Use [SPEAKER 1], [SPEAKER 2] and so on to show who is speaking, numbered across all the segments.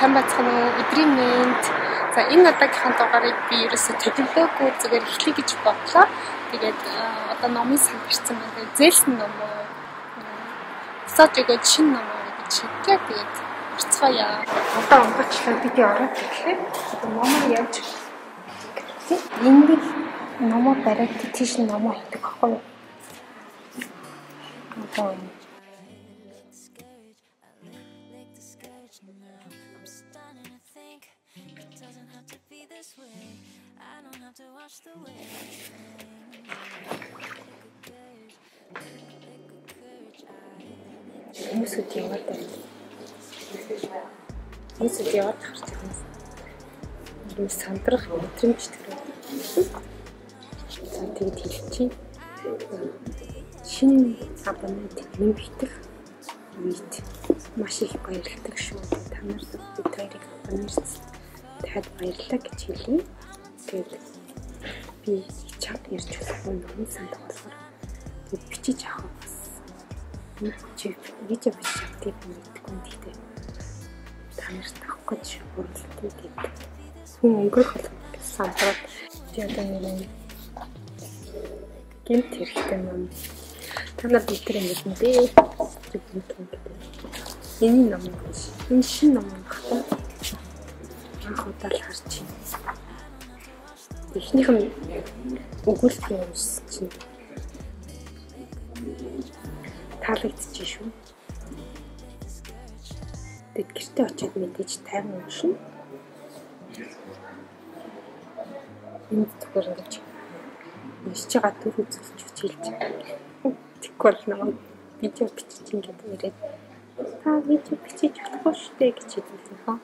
[SPEAKER 1] сайн байцгаана уу? Өдрийн мэнд. За энэ удаагийнхаа дугаарыг би ерөөсөө төлөвлөөгүй зүгээр эхлэе гэж бодлоо. Тэгээд одоо номын сан гарсан байна. Зээлсэн ном уу? Цааш өгөөд шинэ ном уу гэж хэлээ. Тэгээд орцгоё. Одоо онгочлоо бид ороод ирэхлээр номоо яаж ингээд номоо бариад тийш номоо хийдэг байхгүй юу? Одоо хүмүүсүүд яваад байна. Хүмүүсүүд яваад харж байгаа юм. Сандрах мэдрэмж төрөө. За тэгээд хэлчихье. Шинэ абонент нэмэгдэх үед маш их баярлалтай шүү. Та нарт бид хоёрыг абонент таад баярлалаа гэж хэлье. Тэгээд би чад ярьж болохгүй юм сандах болохоор тэгээд бичиж авах бас видео бичиж авдаг юм гэдэггүй гэхдээ та нарт авах гэж уралддаг гэдэг. Хүн өнгөрөх сандраад би одоо нэг гэмт хэрэгтэй юм. Та нар битрэ мэдэн дээ. Энэ ном биш. Энэ шинэ ном багтаа. Анх удаа л харж байна. Эхнийх нь өгүүлбэрийн юмс чинь таалагдчих шүү. Тэгэд гэртээ очиод мэдээж тайван уншина. Энд зүгээр ингэж уншиж байгаа төр үзүүлж хичээлж. Тэгвэл намайг видео бичиж ингэж ирээд та видео бичиж болохгүй шүү дээ гэж хэлсэн.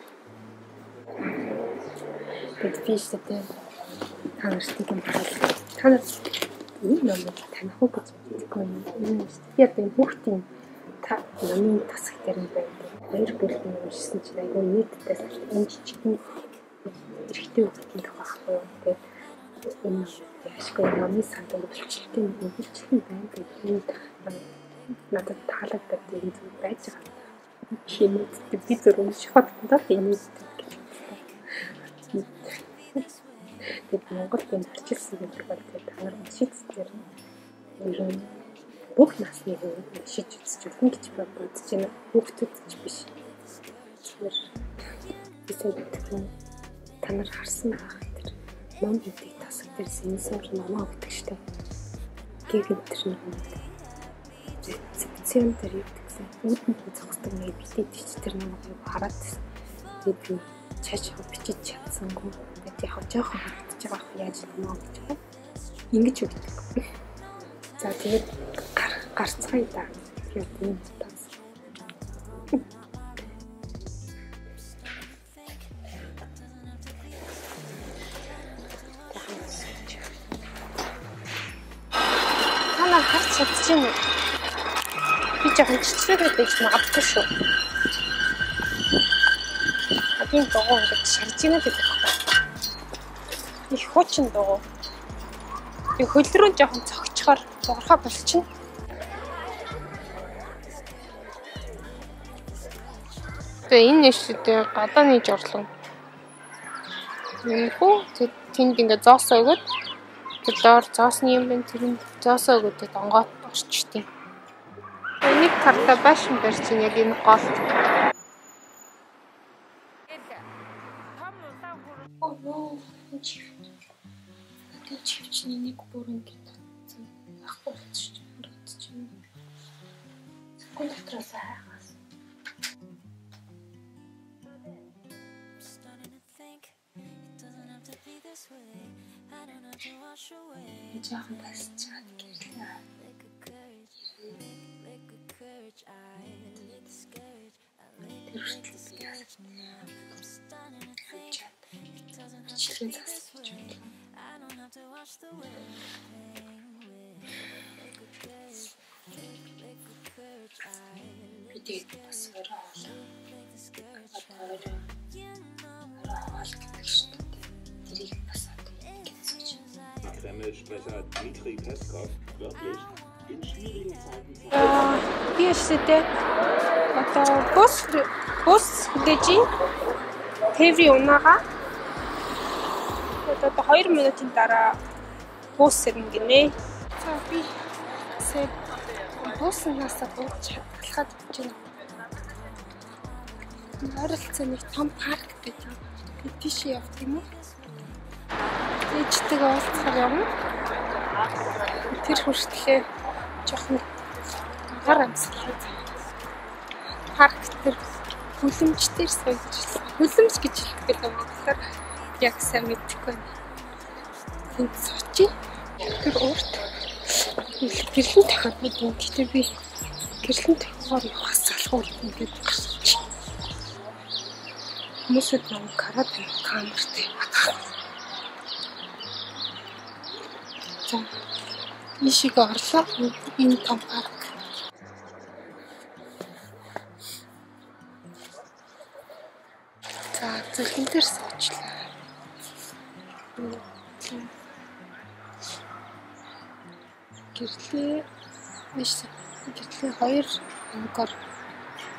[SPEAKER 1] Тэгэд би өөртөө та нарт юм хаалт. Та нар энэ номыг таних уу гэж хэлэхгүй юм. Яг энэ хүүхдийн та номын тасаг дээр нь байдаг. Хоёр бүлгийн уншсан чинь айгүй нийтдээ энэ жижигхэн эрэгтэй хүүхдийн тухай ахгүй юу. Тэгээд энэ яшгүй номын санд үйлчлэлтийн үйлчлэл байна гэдэг нь надад таалагдаад энэ зүйл байж байгаа. Хинэд би зөв уншихад надад энэ гэж тэгээд Монгол энэ арчилсан гэдэг бол та нар уншиж зэрэг ер нь бүх насны хүн уншиж үзэж болно гэж бодож байна. Хүүхдүүд ч биш. Тэгэхээр та нар харсан байх тэр ном гэдэг тасаг дээр сэнсээр номоо өгдөг штеп. Гэгэн тэр нэг рецепцэн дээр явагдсан. Үүдэнд зогсдог нэг битэд ч тэр номыг хараад тэгээд би чааш бичиж чадсангүй. Яг жоохон харагдаж байгаа яаж номоо гэж байна. Ингэж өгдөг. За тэгээд гарцгаая да. Тэгээд энэ тас. Танаа харч чадчихна уу? Би жоохон чичрээд байж магадгүй шүү. Адын догоо ингэж шарж ийна гэдэг байна. Их хуучин догоо. Би хөлрөө жоохон цогцохоор дуурхаа болчихно. Тэгээ энэ нэштэй гадааны журлан. Энэхүү тэнд ингээ зоосоо өгöd төлөөр зоосны юм бэн тэр зоосоо өгöd донгоод орчтیں۔ Энийг карта башин барьсан яг энэ гол. Чивчний нэг бүрэн гэдэг. Ахгүй болчихж байна. Секунд дотроос хайгаас. Жаахан тасчаад гэрлээ. Чихрийн цас гэж байна. Бид бас ороо тэрийг бас
[SPEAKER 2] Kreml-Sprecher Dmitri Peskov wörtlich in schwierigen Zeiten.
[SPEAKER 1] Hier steht der Bus, Legend. Тэври унаага одоо 2 минутын дараа бус ирнэ гинэ. За би сая буснаас бууж чадхалаад явж байна. Ойролцоо нэг том парк гэдэг. Тийш явт юм уу? Ээжтэйгээ уулзахаар явна. Тэр хүртлээр жоохон гар амсгалаа. Парк дээр хүлэмж дээр сууж. Хүлэмж гэж хэлдэг юм болохоор яг сайн мэдэхгүй байна. Энд сочи. Тэр урт гэрлэн тахад мэдэн. Гэтэ би гэрлэн тахаар явах салхуу ингээд гарч. Хүмүүсүүд нэг карат камертай батгах. За ишиг орлоо энэ том парк. За зөвхөн дээр суучлаа. Гэрлээ биш гэрлээ 2 өнгөөр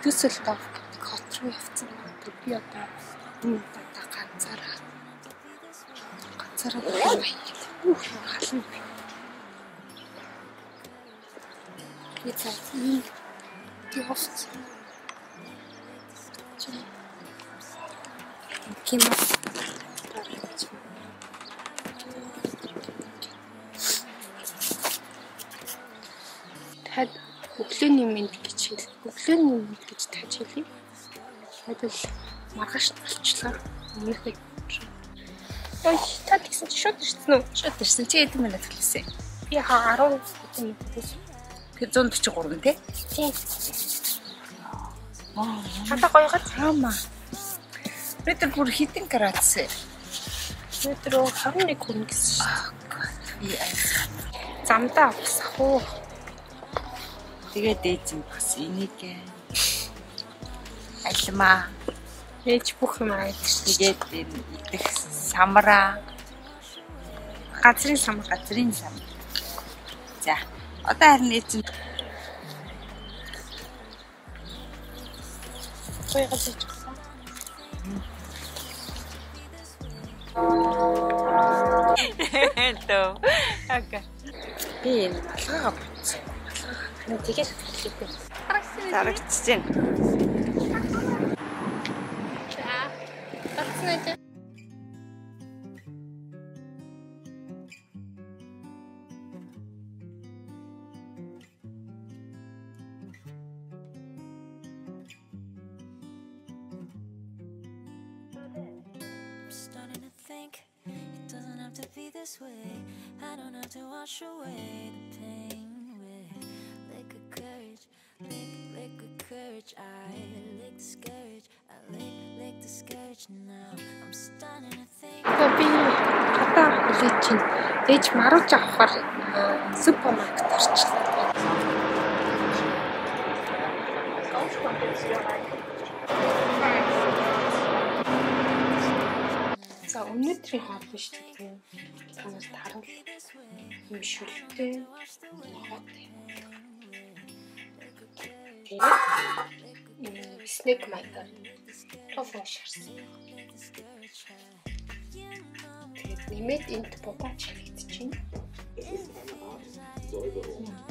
[SPEAKER 1] Düsseldorf гэдэг хот руу явцсан байна. Би одоо энэ удаа ганцаараа хална. Би цаа ийм явц. Кимас тад өглөөний мэнд гэж хэл. Өглөөний мэнд гэж тааж хэлье. Тэгвэл маргааш болчлоо. Өмнөхөд. Ой, та тэгсэн чи шууд ирсэн үү?
[SPEAKER 3] Шууд ирсэн. Чи хэдэн минут хэлсэн?
[SPEAKER 1] Би 10 минут.
[SPEAKER 3] Тэр 143 тий?
[SPEAKER 1] Тийм. Хата гоёгод
[SPEAKER 3] Хамаа. Өдөр бүр хэдэн градус?
[SPEAKER 1] өдөр 21 хүрнэ гэсэн шүү.
[SPEAKER 3] Би
[SPEAKER 1] Замдаа авсах уу?
[SPEAKER 3] тэгээд ээж бас энийг алимаа
[SPEAKER 1] Ээж бүх юм айдчих.
[SPEAKER 3] тэгээд идэх самраа
[SPEAKER 1] Газрын самар.
[SPEAKER 3] газрын сам. За одоо харин ээж
[SPEAKER 1] Гоёгод ичсэн.
[SPEAKER 3] Тоо. Ага.
[SPEAKER 1] Би энэ балгаагаа бодсон. Тэгээд хэлээ.
[SPEAKER 3] Зарагчж байна.
[SPEAKER 1] За. Батцнаа.
[SPEAKER 4] Starting to think it doesn't have to be this way. I don't have to wash away the pain with liquid courage, liquid courage. I lick the scourge, I lick the scourge. Now I'm starting to think.
[SPEAKER 1] Би хата хэлээ чинь ээж маруулж авахаар супермаркет орчлоо. За өнөөдрийн хот биш тийм. Танаас таруул юм шүлтэй хот. Тэгээд снэк майкер тофон шарсан. Тэгээд нэмээд энд бубаач хийгдчихэв.
[SPEAKER 2] Es ist eine Art Säuberung.